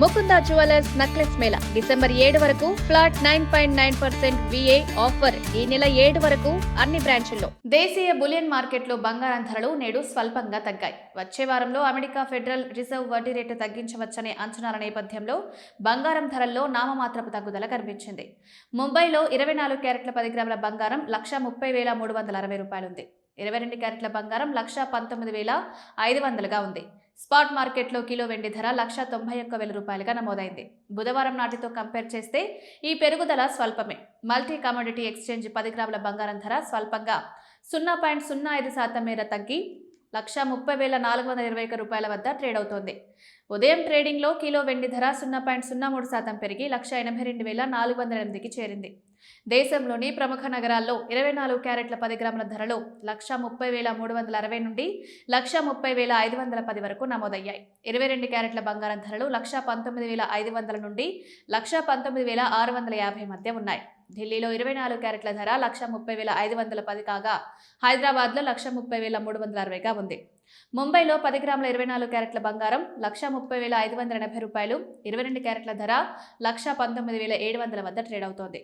Mukunda jewellers necklace Mela December 7 వరకు flat 9.9% VA offer ఈ నెల 7 వరకు అన్ని బ్రాంచుల్లో. దేశీయ బులియన్ మార్కెట్లో బంగారం ధరలు నేడు స్వల్పంగా తగ్గాయి. వచ్చే వారంలో అమెరికా ఫెడరల్ రిజర్వ్ వడ్డీ రేటు తగ్గించవచ్చనే అంచనాల నేపథ్యంలో బంగారం ధరల్లో నామమాత్రపు తగ్గుదల కనిపించింది. ముంబైలో 24 క్యారెట్ల 10 గ్రాముల బంగారం 1,30,360 రూపాయలుంది. 22 క్యారెట్ల బంగారం 1,19,500గా ఉంది. స్పాట్ మార్కెట్లో కిలో వెండి ధర 1,91,000 రూపాయలుగా నమోదైంది. బుధవారం నాటితో కంపేర్ చేస్తే ఈ పెరుగుదల స్వల్పమే. మల్టీ కమోడిటీ ఎక్స్చేంజ్ 10 గ్రాముల బంగారం ధర స్వల్పంగా 0.05% మేర తగ్గి 1,30,421 రూపాయల వద్ద ట్రేడ్ అవుతోంది. ఉదయం ట్రేడింగ్లో కిలో వెండి ధర 0.03% పెరిగి 1,82,408కి చేరింది. దేశంలోని ప్రముఖ నగరాల్లో 24 క్యారెట్ల 10 గ్రాముల ధరలు 1,30,360 నుండి 1,30,510 వరకు నమోదయ్యాయి. 22 క్యారెట్ల బంగారం ధరలు 1,19,500 నుండి 1,19,650 మధ్య ఉన్నాయి. ఢిల్లీలో 24 క్యారెట్ల ధర 1,30,510 కాగా హైదరాబాద్లో 1,30,360గా ఉంది. ముంబైలో 10 గ్రాముల 24 క్యారెట్ల బంగారం 1,30,580 రూపాయలు, 22 క్యారెట్ల ధర 1,19,700 వద్ద ట్రేడ్ అవుతోంది.